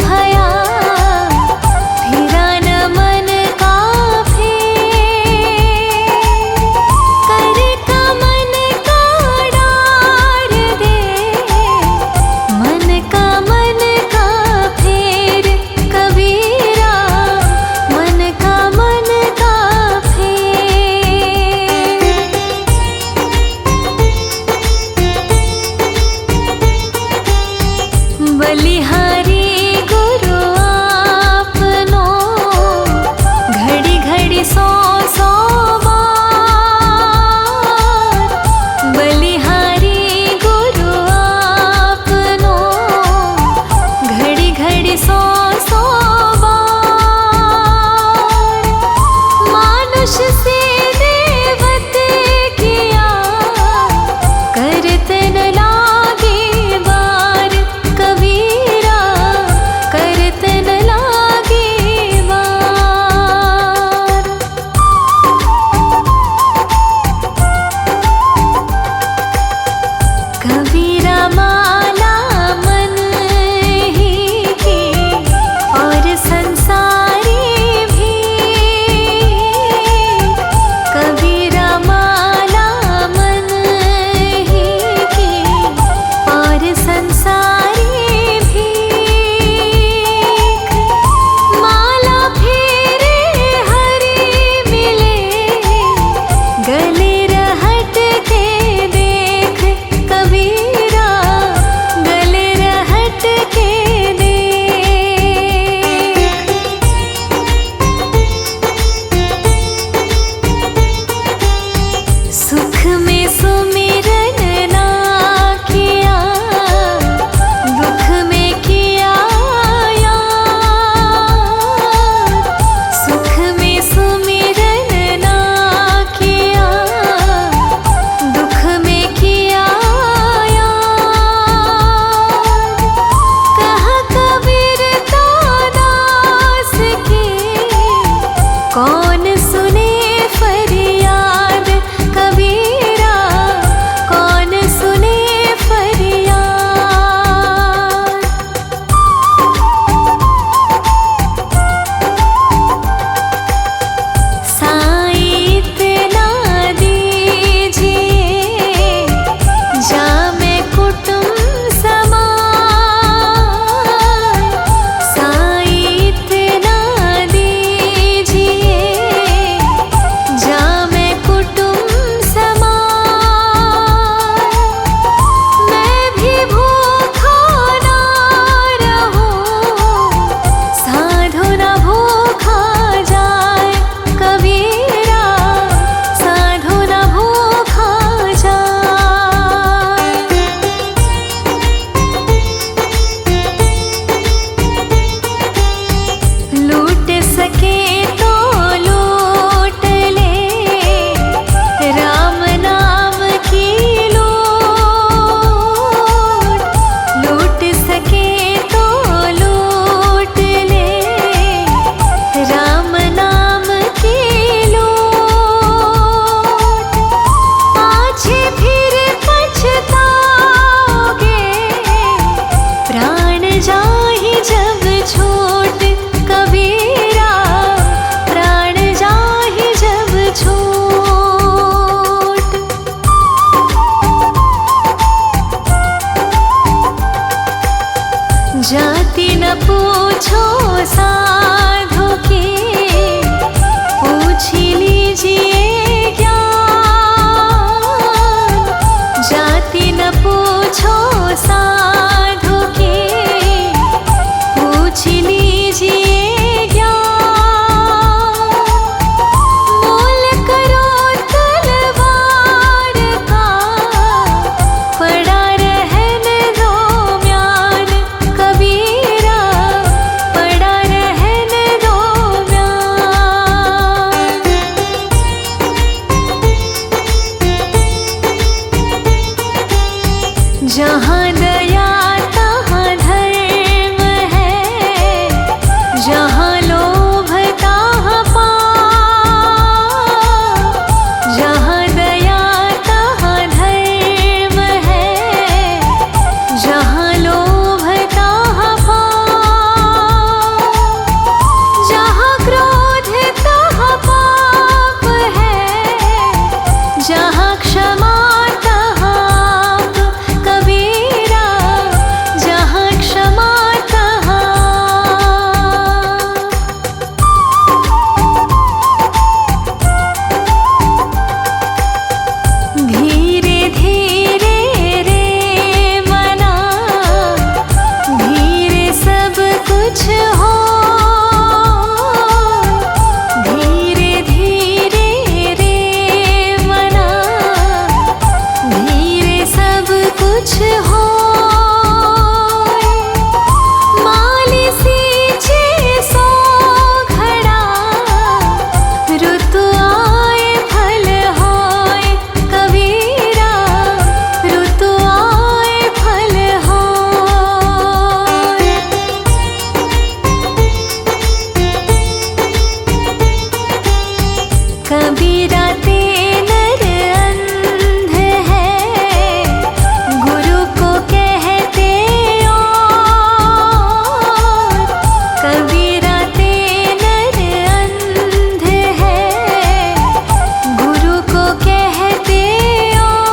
भया, फिरा न मन का फेर, कर का मन का डार दे, मन का फेर कबीरा, मन का फेर। बलिहारी गुरु आपनो, घड़ी घड़ी 100 बार। बलिहारी गुरु आपनो, घड़ी घड़ी 100 बार। मानुष से देवत किया, करत न लागे बार कबीरा, करत न लागे बार। कबीरा माला मन ही की, और संसारी भी। कबीरा माला मन ही की, और संसारी भी। माला फेरे हरि मिले, गले रहट के देख कबीरा, गले रहट के देख। सुख में सुमिरन ना किया, दुख में किया याद। सुख में सुमिरन ना किया, दुख में किया याद। कहा कबीर तो दास की, कौन सुने फरियाद कबीरा, कौन सुने फरियाद। साईं इतना दीजिए, जामे कुटुंब समान। साईं इतना दीजिए, जामे कुटुंब समान। मैं भी भूखा ना रहूं, साधु न भूखा जाए कबीरा, साधु न भूखा जाए। लूट सके तो लूट ले, राम नाम की लूट। लूट सके तो लूट ले, राम नाम की लूट। पाछे फिर पछताओगे, प्राण जाहि जब छूट कबीरा, प्राण जाहि जब छूट। जाति न पूछो साधु की, पूछ लीजिए ज्ञान। जाति न पूछो साधु की, पूछ लीजिए ज्ञान। मोल करो तलवार का, पड़ा रहन दो म्यान कबीरा, पड़ा रहन कुछ हो। धीरे धीरे रे मना, धीरे सब कुछ हो। माली सींचे सो घड़ा, ऋतु आए फल होए कबीरा, ऋतु आए फल होए। कबीरा ते नर अंध है, गुरु को कहते और। कबीरा ते नर अंध है, गुरु को कहते और।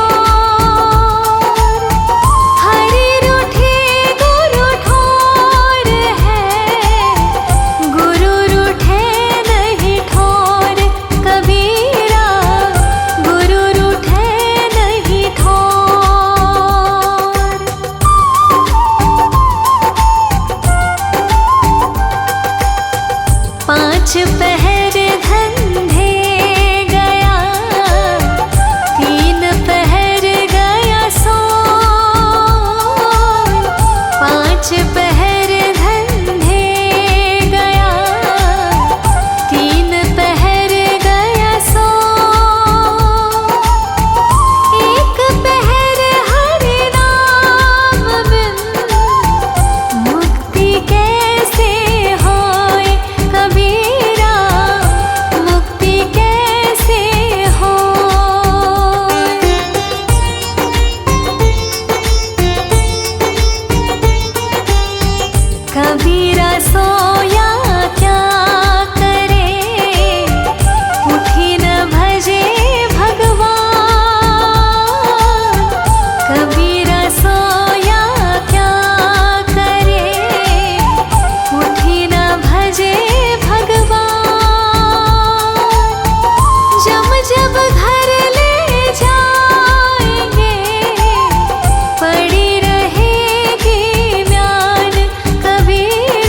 हरि रूठे गुरु ठोर है, गुरु रूठे नहीं ठोर कबीरा, गुरु रूठे नहीं ठोर। पांच पहर धंधे गया, तीन पहर गया सो। पांच पहर धंधे गया, तीन पहर गया सो। एक पहर हरि नाम बिन, मुक्ति कैसे होए कबीरा, मुक्ति कैसे होए। कबीरा सोया क्या करे, उठी न भजे भगवान। कबीरा सोया क्या करे, उठी न भजे भगवान। जब जब घर ले जाएंगे, पड़ी रहेगी म्यान कबीरा,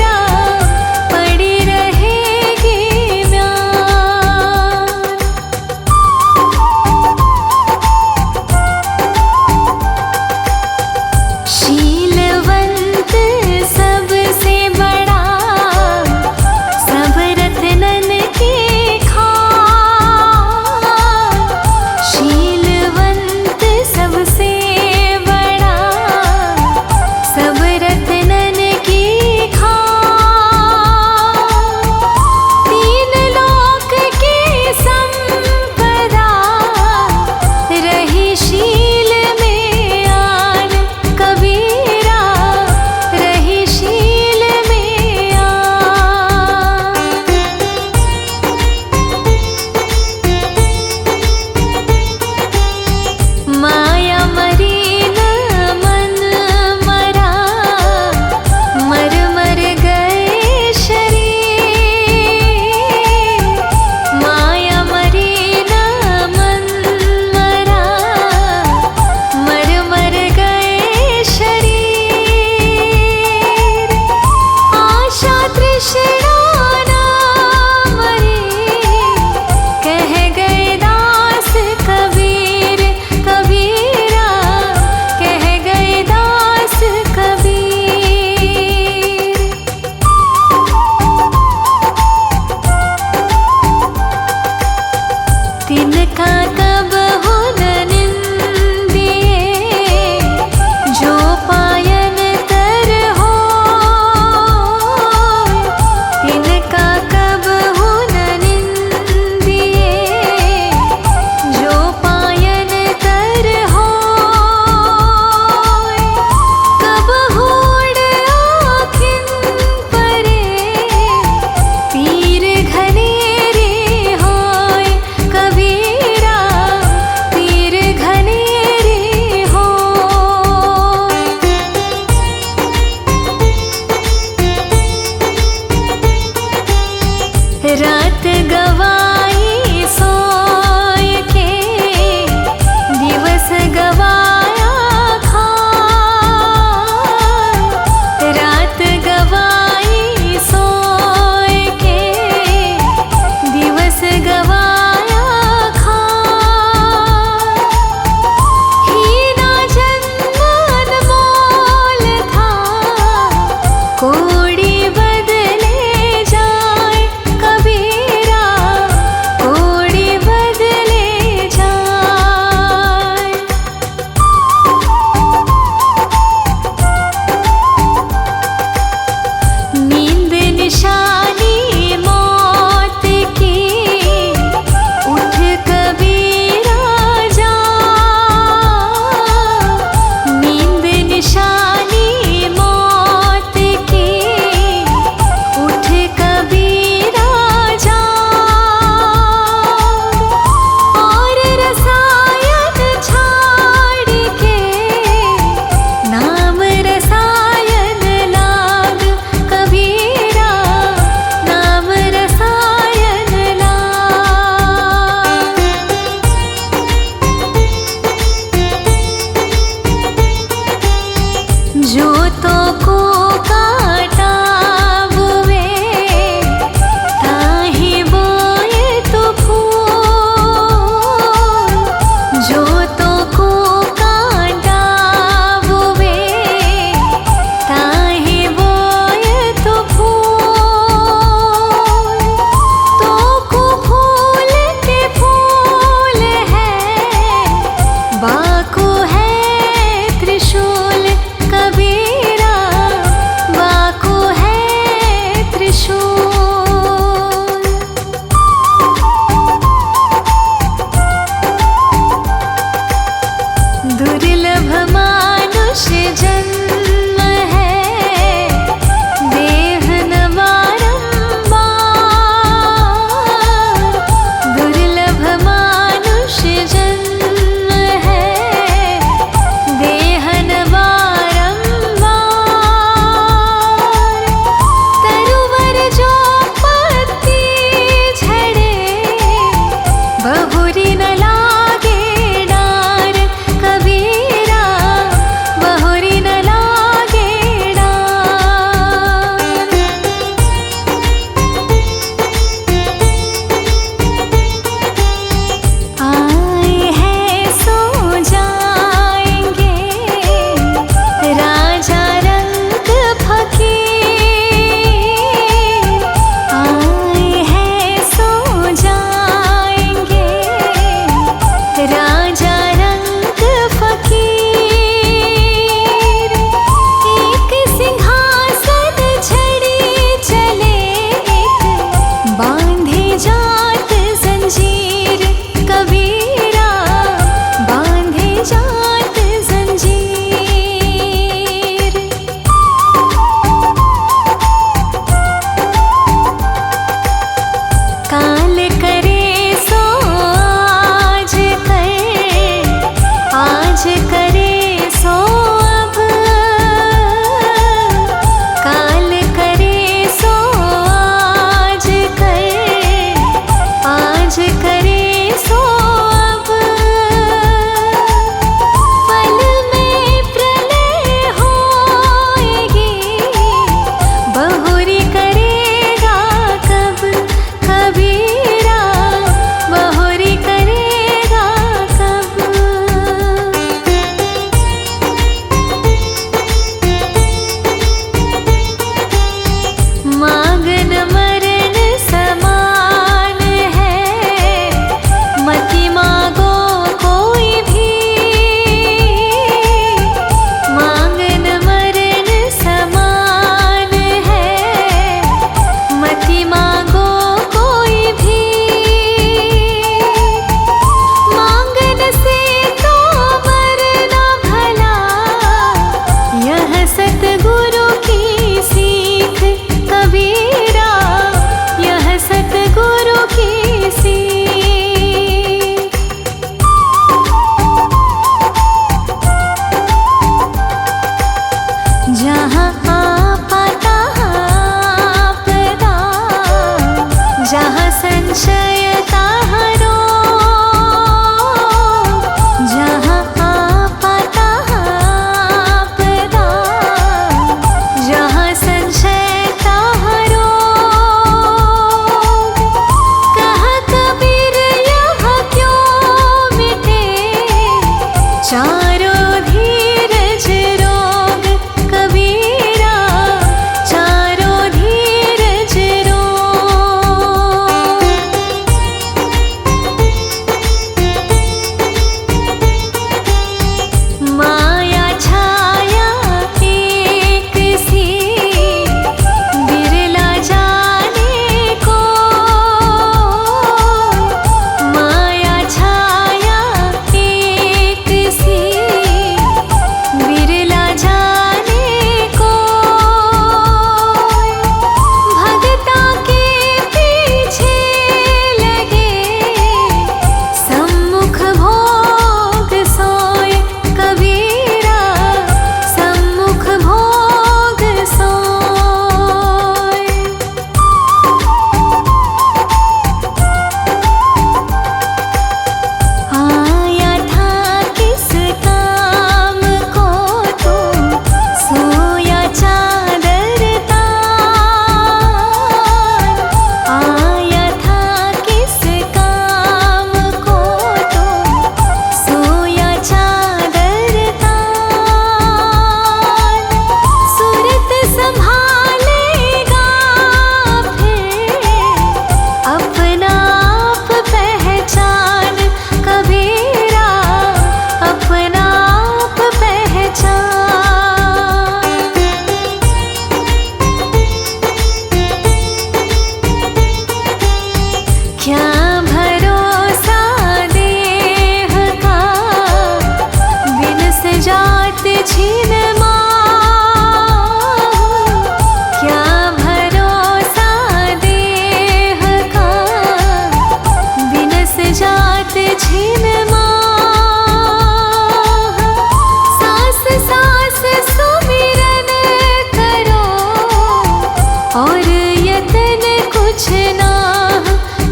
और यतन कुछ ना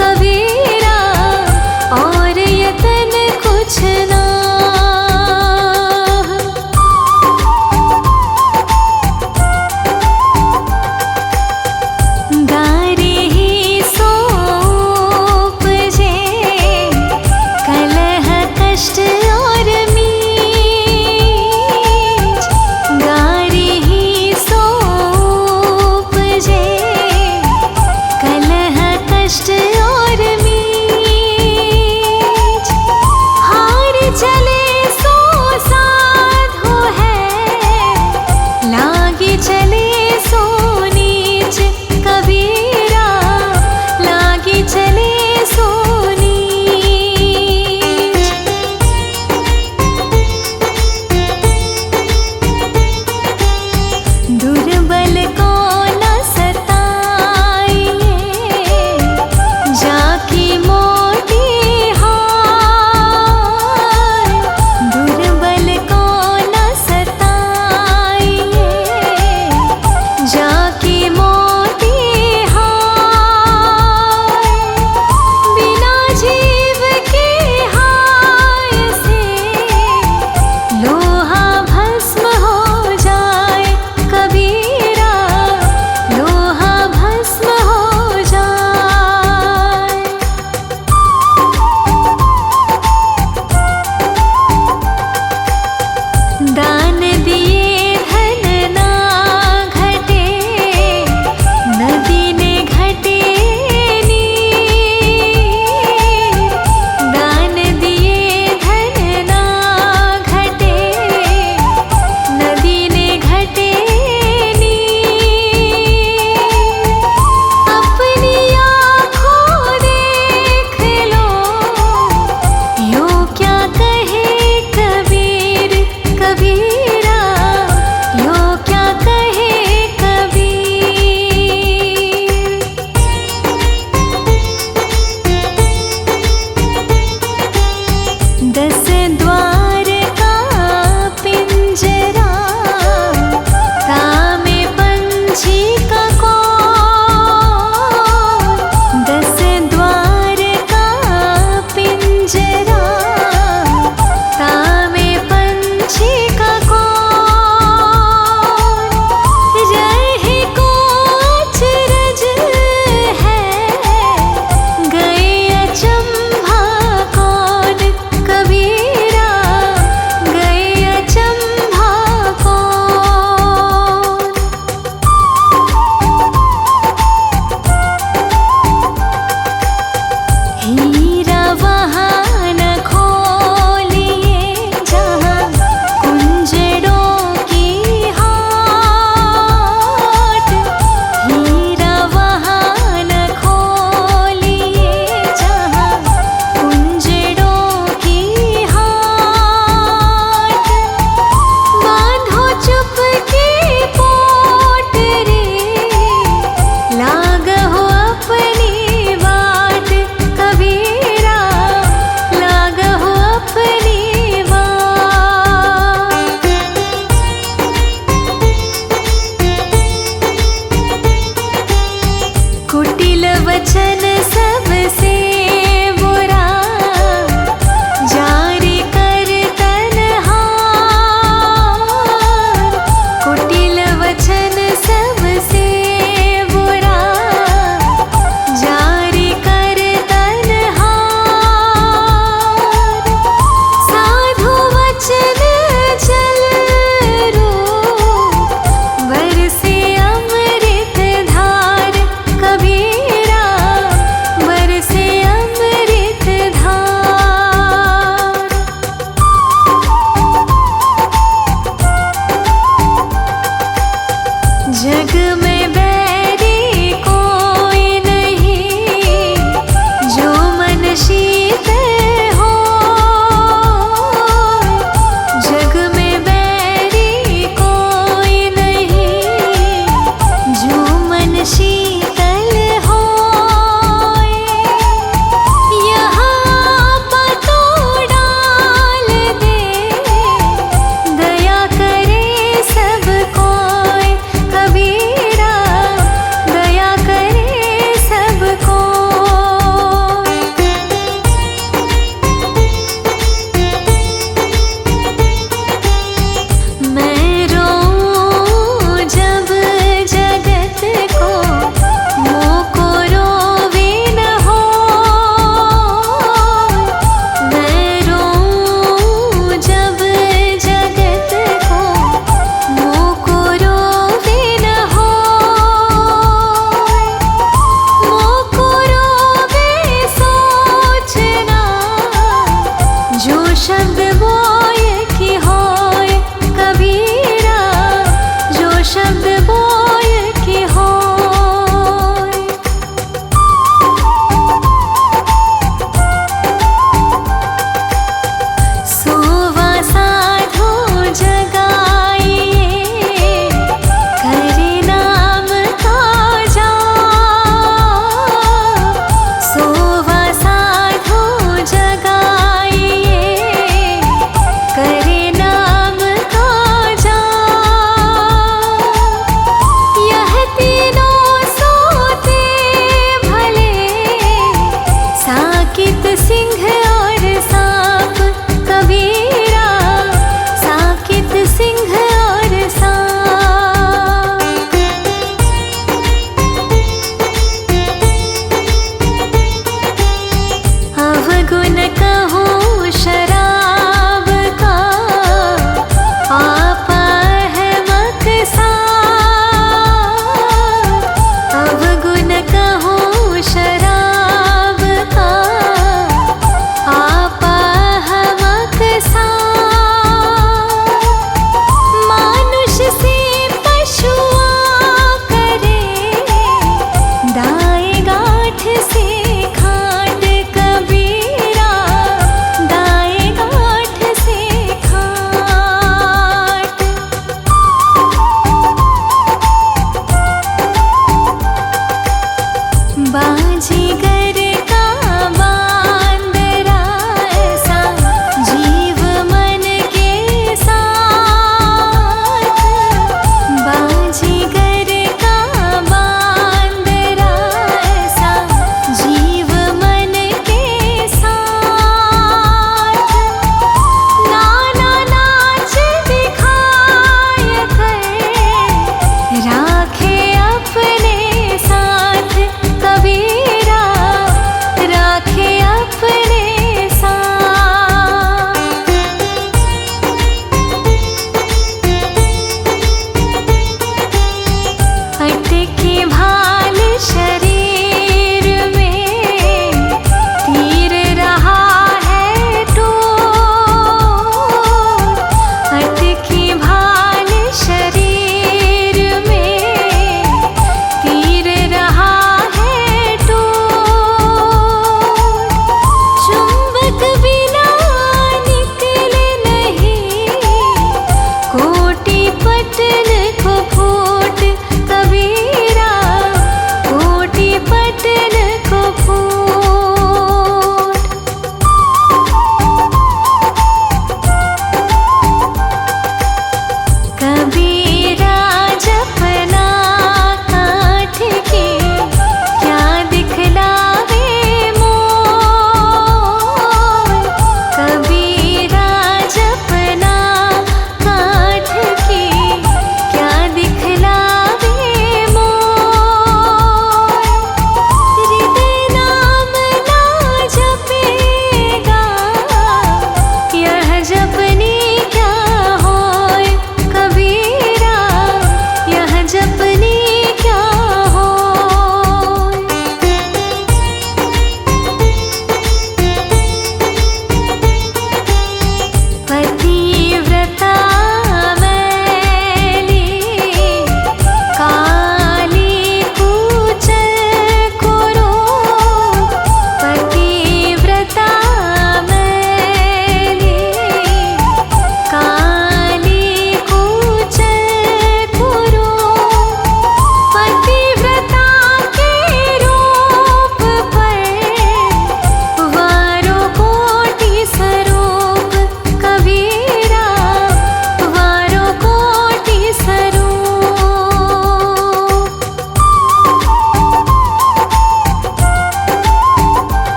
कबीरा, और यतन कुछ ना। गारी ही सोप जे कलह कष्ट और मीच, गारी ही सोप जे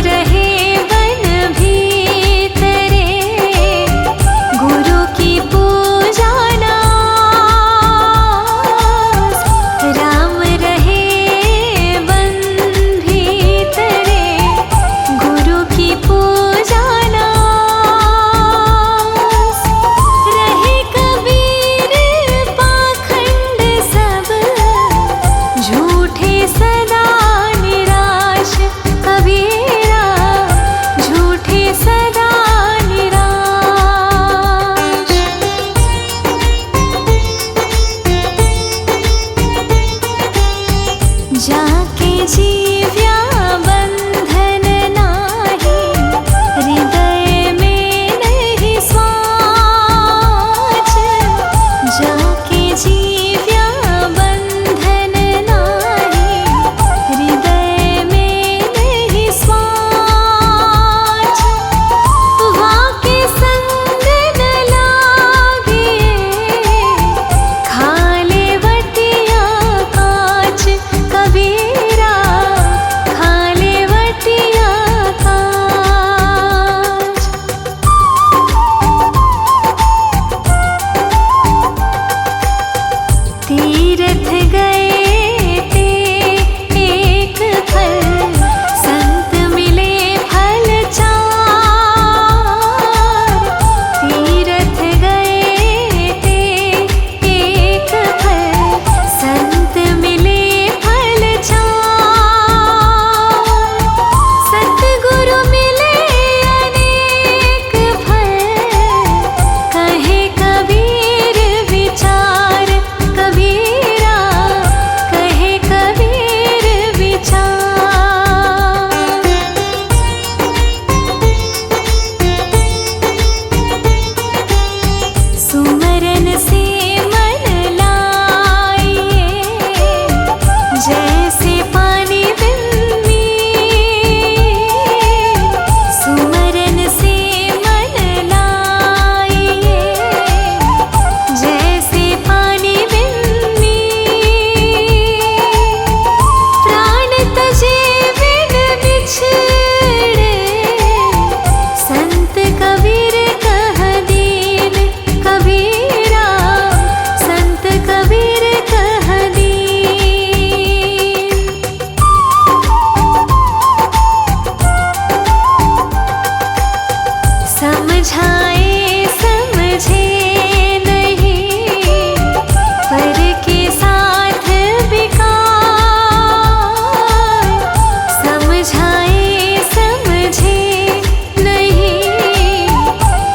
रहे वन भीतरे, गुरु की पूजा नास। राम रहे वन भीतरे, गुरु की पूजा नास। रहे कबीर पाखंड सब, झूठे सदा निराश। कबीरा झूठे सदा निराश। जाके जीव्या बंधन नाही, हृदय में नहीं स्वाच। जाके जीव्या बंधन नाही, हृदय में नहीं स्वाच। वाके संग न लागे, खाले वटिया काच। कबीरा खाले वटिया काच। तीर्थ गए ते एक फल, संत मिले फल चार। तीर्थ गए ते एक फल, संत मिले फल चार। सतगुरु मिले अनेक फल, कहे कबीर विचार। कबीरा कहे कबीर विचार। सुमरन से मन लाइए, जैसे पानी बिन्नी। सुमरन से मन लाइए, जैसे पानी बिन्नी। प्राण तजे बिन बिछड़े, संत कबीर कह दीन। कबीरा संत कबीर कह दीन। समझाए समझे नहीं, पर के साथ बिकार। समझाए समझे नहीं,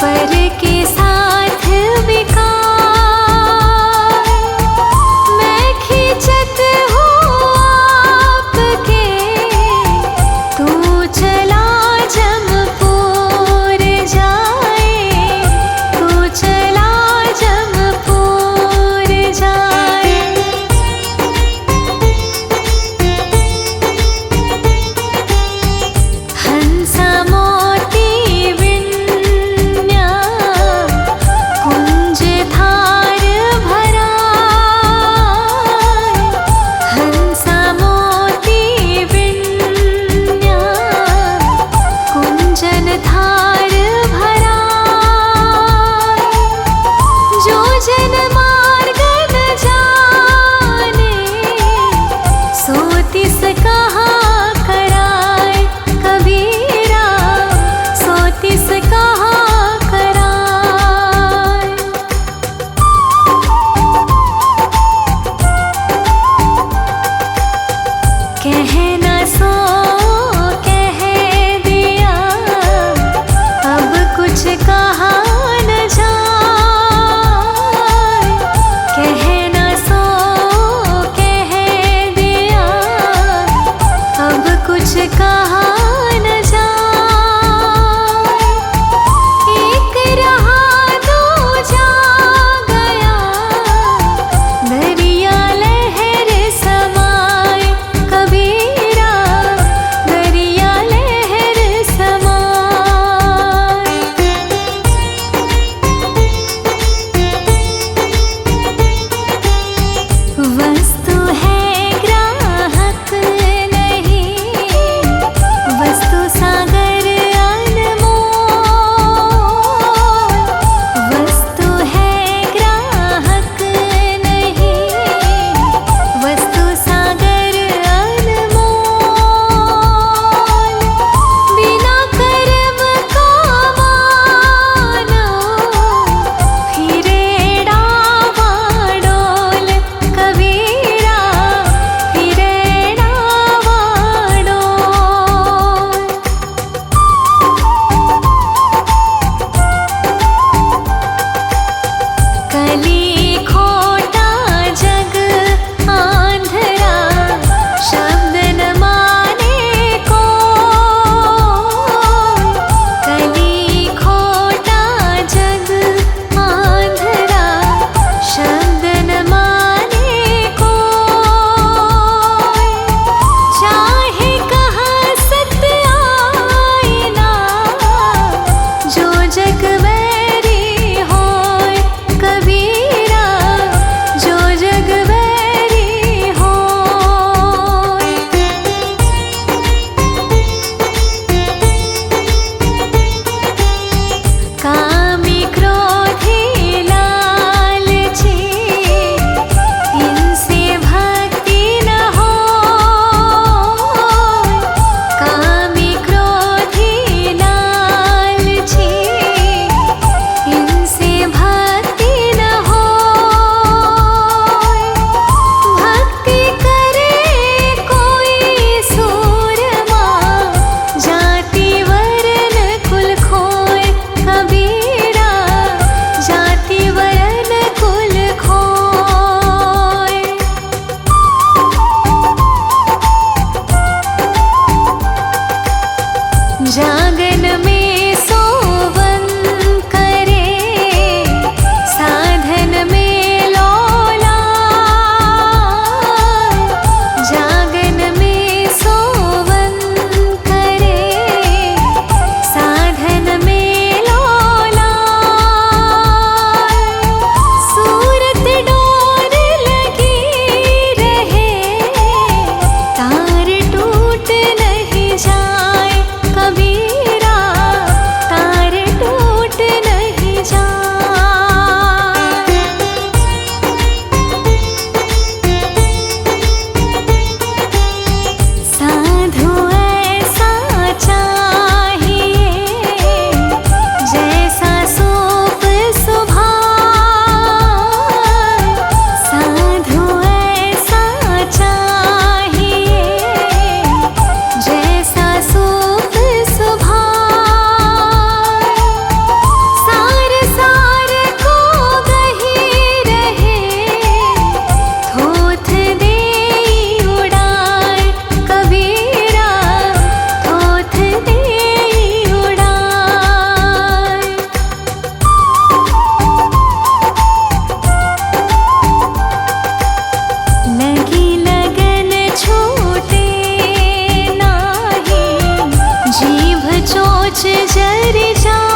पर के साथ बिकार। मैं खींचत हूँ आपके, तू चला जमपुर जाए। तू चला जमपुर जाए। हंसा मोती विन्या, कुंज थार भरा। हंसा मोती विन्या, कुंजन थार भरा। जो जन मार्ग न जाने, सो तिस कहाँ कराए। कबीरा सो तिस कहाँ कराए। कहना सो कह दिया, जागन में सोवन करे, साधन में लौला। जागन में सोवन करे, साधन में लौला। सूरत डोर लगी रहे, तार टूट नहीं जाए कबीरा, तार टूट नहीं जाए। साधु ऐसा चाहिए, जैसा सूप सुभाए। साधु ऐसा चाहिए, जैसा सूप सुभाए। सार सार को गही रहे, थोथ दे उड़ाए कबीरा, थोथ दे उड़ाए। लगी लगन छूटे नाही, जीभ चोच जर जा।